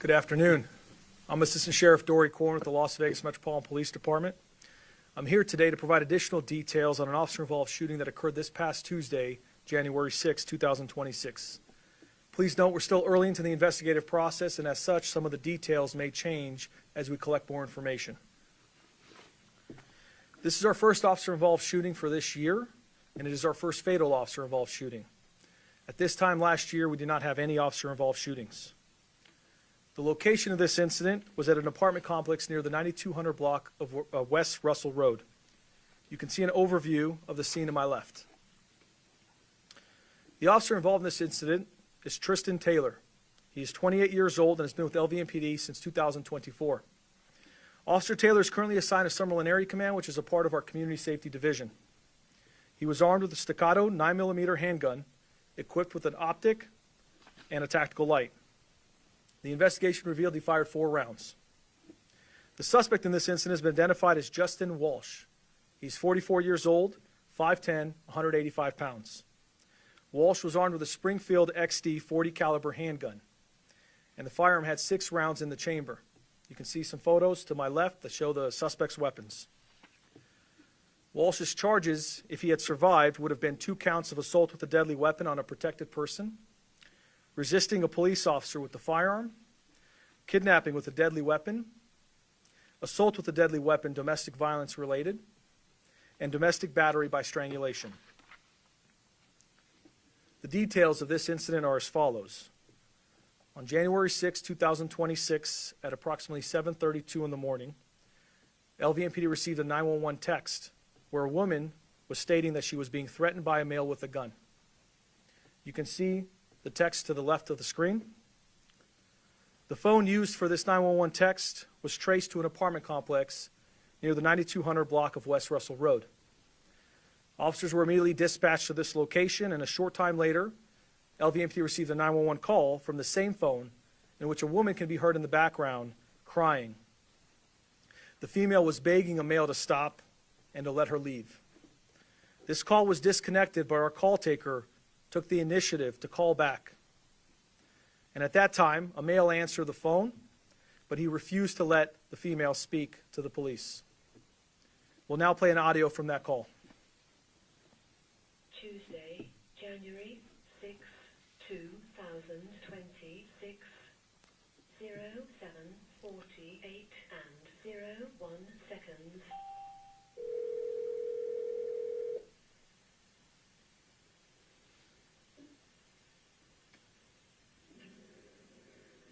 Good afternoon. I'm Assistant Sheriff Dory Corn with the Las Vegas Metropolitan Police Department. I'm here today to provide additional details on an officer-involved shooting that occurred this past Tuesday, January 6, 2026. Please note we're still early into the investigative process, and as such, some of the details may change as we collect more information. This is our first officer-involved shooting for this year, and it is our first fatal officer-involved shooting. At this time last year, we did not have any officer-involved shootings. The location of this incident was at an apartment complex near the 9200 block of West Russell Road. You can see an overview of the scene to my left. The officer involved in this incident is Tristan Taylor. He is 28 years old and has been with LVMPD since 2024. Officer Taylor is currently assigned to Summerlin Area Command, which is a part of our Community Safety Division. He was armed with a Staccato 9mm handgun, equipped with an optic and a tactical light. The investigation revealed he fired 4 rounds. The suspect in this incident has been identified as Justin Walsh. He's 44 years old, 5'10", 185 pounds. Walsh was armed with a Springfield XD .40 caliber handgun, and the firearm had 6 rounds in the chamber. You can see some photos to my left that show the suspect's weapons. Walsh's charges, if he had survived, would have been 2 counts of assault with a deadly weapon on a protected person, resisting a police officer with the firearm, kidnapping with a deadly weapon, assault with a deadly weapon, domestic violence related, and domestic battery by strangulation. The details of this incident are as follows. On January 6, 2026, at approximately 7:32 in the morning, LVMPD received a 911 text where a woman was stating that she was being threatened by a male with a gun. You can see the text to the left of the screen. The phone used for this 911 text was traced to an apartment complex near the 9200 block of West Russell Road. Officers were immediately dispatched to this location, and a short time later, LVMPD received a 911 call from the same phone in which a woman can be heard in the background crying. The female was begging a male to stop and to let her leave. This call was disconnected, but our call taker took the initiative to call back. And at that time, a male answered the phone, but he refused to let the female speak to the police. We'll now play an audio from that call. Tuesday, January 6, 2026, 07:48 and 01 seconds.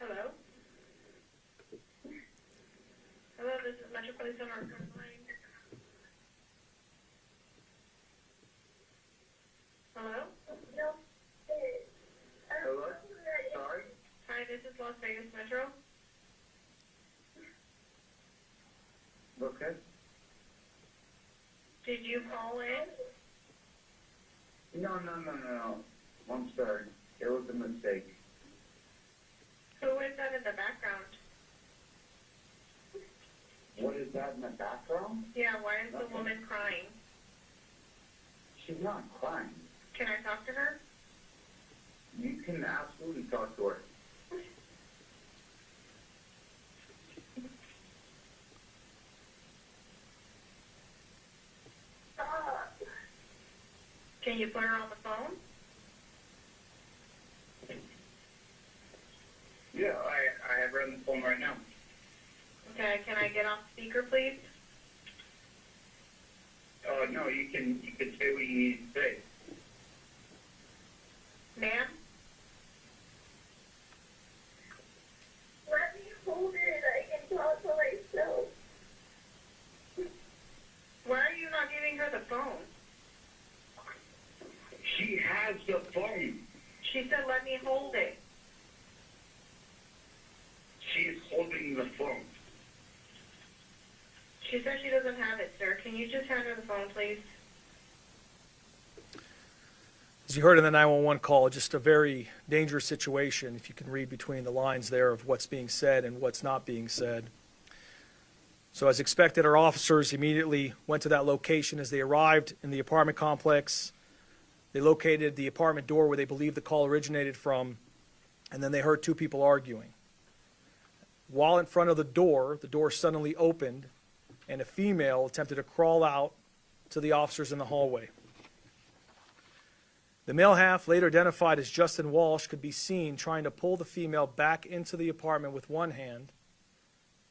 Hello? Hello, this is Metro Police on our line. Hello? Hello? Sorry? Hi, this is Las Vegas Metro. Okay. Did you call in? No. I'm sorry. It was a mistake. Who is that in the background? What is that in the background? Yeah, why is the Nothing. woman crying? She's not crying. Can I talk to her? You can absolutely talk to her. Can you put her on the phone? Yeah, I have her on the phone right now. Okay, can I get off speaker, please? No, you can say what you need to say. Ma'am? Let me hold it. I can talk to myself. Why are you not giving her the phone? She has the phone. She said let me hold it. She's holding the phone. She said she doesn't have it, sir. Can you just hand her the phone, please? As you heard in the 911 call, just a very dangerous situation, if you can read between the lines there of what's being said and what's not being said. So as expected, our officers immediately went to that location. As they arrived in the apartment complex, they located the apartment door where they believed the call originated from, and then they heard 2 people arguing. While in front of the door suddenly opened, and a female attempted to crawl out to the officers in the hallway. The male half, later identified as Justin Walsh, could be seen trying to pull the female back into the apartment with one hand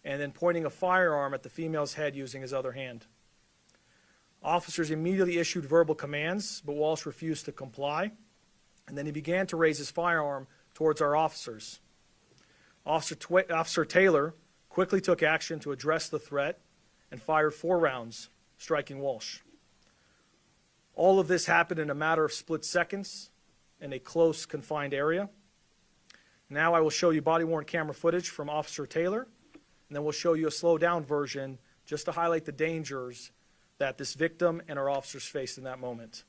and then pointing a firearm at the female's head using his other hand. Officers immediately issued verbal commands, but Walsh refused to comply, and then he began to raise his firearm towards our officers. Officer Taylor quickly took action to address the threat and fired 4 rounds, striking Walsh. All of this happened in a matter of split seconds in a close, confined area. Now I will show you body-worn camera footage from Officer Taylor, and then we'll show you a slowed-down version just to highlight the dangers that this victim and our officers faced in that moment.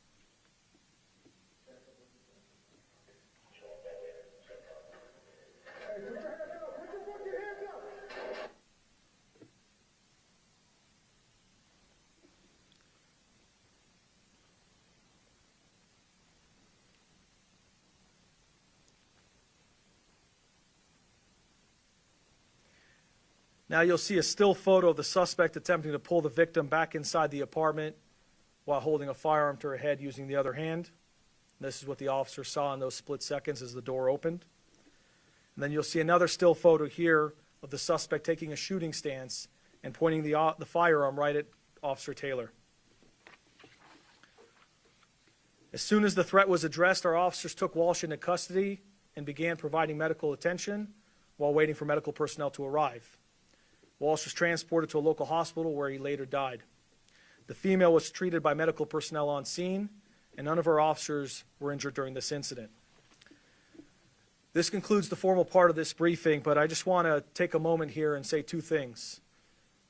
Now you'll see a still photo of the suspect attempting to pull the victim back inside the apartment while holding a firearm to her head using the other hand. This is what the officer saw in those split seconds as the door opened. And then you'll see another still photo here of the suspect taking a shooting stance and pointing the firearm right at Officer Taylor. As soon as the threat was addressed, our officers took Walsh into custody and began providing medical attention while waiting for medical personnel to arrive. Walsh was transported to a local hospital where he later died. The female was treated by medical personnel on scene, and none of our officers were injured during this incident. This concludes the formal part of this briefing, but I just want to take a moment here and say 2 things.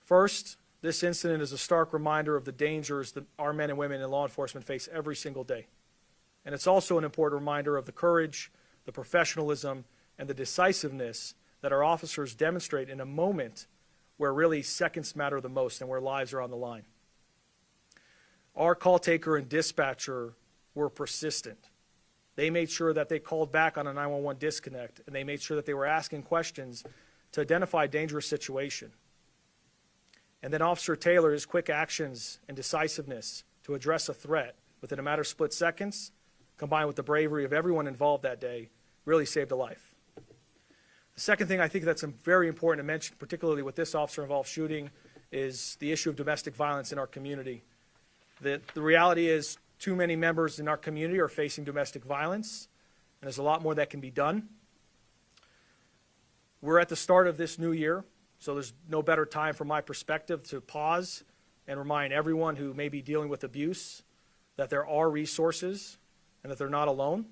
First, this incident is a stark reminder of the dangers that our men and women in law enforcement face every single day. And it's also an important reminder of the courage, the professionalism, and the decisiveness that our officers demonstrate in a moment where really seconds matter the most and where lives are on the line. Our call taker and dispatcher were persistent. They made sure that they called back on a 911 disconnect, and they made sure that they were asking questions to identify a dangerous situation. And then Officer Taylor, his quick actions and decisiveness to address a threat within a matter of split seconds, combined with the bravery of everyone involved that day, really saved a life. The second thing I think that's very important to mention, particularly with this officer-involved shooting, is the issue of domestic violence in our community. The reality is too many members in our community are facing domestic violence, and there's a lot more that can be done. We're at the start of this new year, so there's no better time from my perspective to pause and remind everyone who may be dealing with abuse that there are resources and that they're not alone.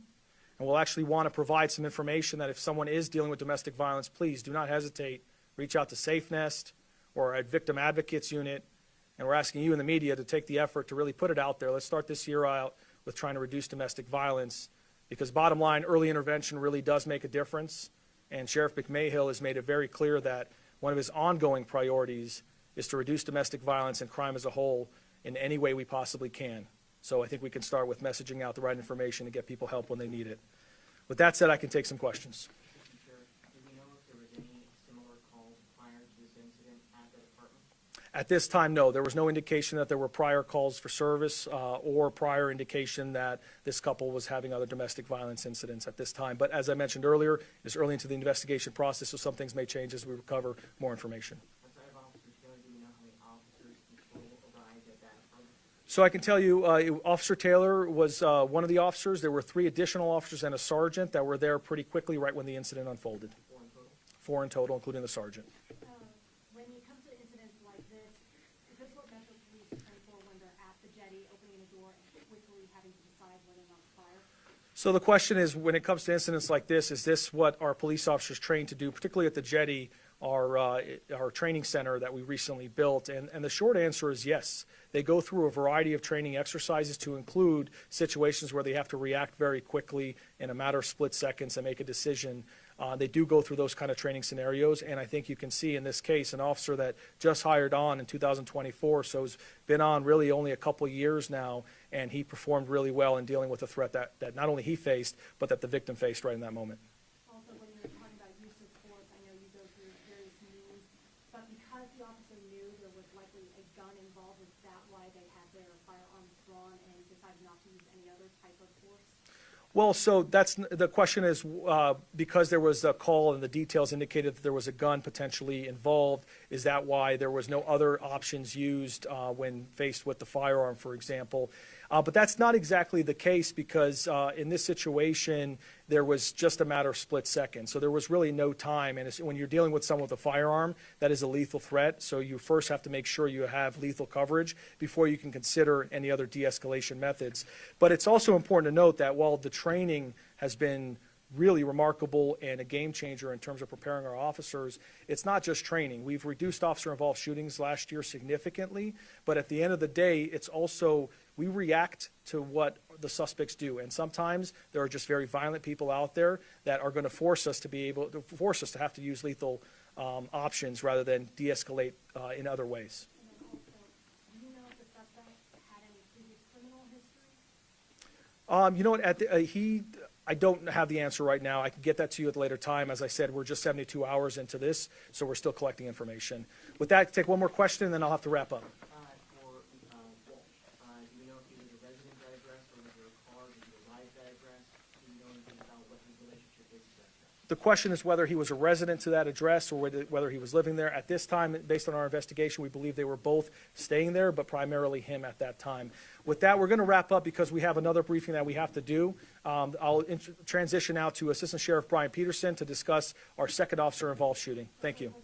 And we'll actually want to provide some information that if someone is dealing with domestic violence, please do not hesitate. Reach out to SafeNest or a Victim Advocates Unit. And we're asking you in the media to take the effort to really put it out there. Let's start this year out with trying to reduce domestic violence, because bottom line, early intervention really does make a difference. And Sheriff McMahill has made it very clear that one of his ongoing priorities is to reduce domestic violence and crime as a whole in any way we possibly can. So I think we can start with messaging out the right information to get people help when they need it. With that said, I can take some questions. Mr. Sheriff, do we know if there was any similar calls prior to this incident at the department? At this time, no. There was no indication that there were prior calls for service or prior indication that this couple was having other domestic violence incidents at this time. But as I mentioned earlier, it's early into the investigation process, so some things may change as we recover more information. Outside of Officer Taylor, do we know how many officers in total arrived at that department? So I can tell you, Officer Taylor was one of the officers. There were 3 additional officers and a sergeant that were there pretty quickly right when the incident unfolded. 4 in total? 4 in total, including the sergeant. When it comes to incidents like this, is this what Metro Police train for when they're at the jetty, opening a door and quickly having to decide whether or not to fire? So the question is, when it comes to incidents like this, is this what our police officers train to do, particularly at the jetty, our training center that we recently built? And the short answer is yes. They go through a variety of training exercises to include situations where they have to react very quickly in a matter of split seconds and make a decision. They do go through those kind of training scenarios, and I think you can see in this case an officer that just hired on in 2024, so has been on really only a couple years now, and he performed really well in dealing with a threat that not only he faced, but that the victim faced right in that moment. Also, when you're talking about use of force, I know you go through various type of force? Well, so the question is, because there was a call and the details indicated that there was a gun potentially involved, is that why there was no other options used when faced with the firearm, for example? But that's not exactly the case, because in this situation, there was just a matter of split seconds. So there was really no time. And when you're dealing with someone with a firearm, that is a lethal threat. So you first have to make sure you have lethal coverage before you can consider any other de-escalation methods. But it's also important to note that while the training has been really remarkable and a game changer in terms of preparing our officers, it's not just training. We've reduced officer-involved shootings last year significantly, but at the end of the day, it's also, we react to what the suspects do. And sometimes there are just very violent people out there that are going to force us to have to use lethal options rather than de-escalate in other ways. And then also, do you know if the suspect had any previous criminal history? You know what, I don't have the answer right now. I can get that to you at a later time. As I said, we're just 72 hours into this, so we're still collecting information. With that, take one more question, and then I'll have to wrap up. For Walsh, do you know if he was a resident of that address, or was there a car that he arrived at that address? Do you know anything about what his relationship is to that address? The question is whether he was a resident to that address or whether he was living there. At this time, based on our investigation, we believe they were both staying there, but primarily him at that time. With that, we're going to wrap up because we have another briefing that we have to do. I'll transition now to Assistant Sheriff Brian Peterson to discuss our second officer-involved shooting. Thank you.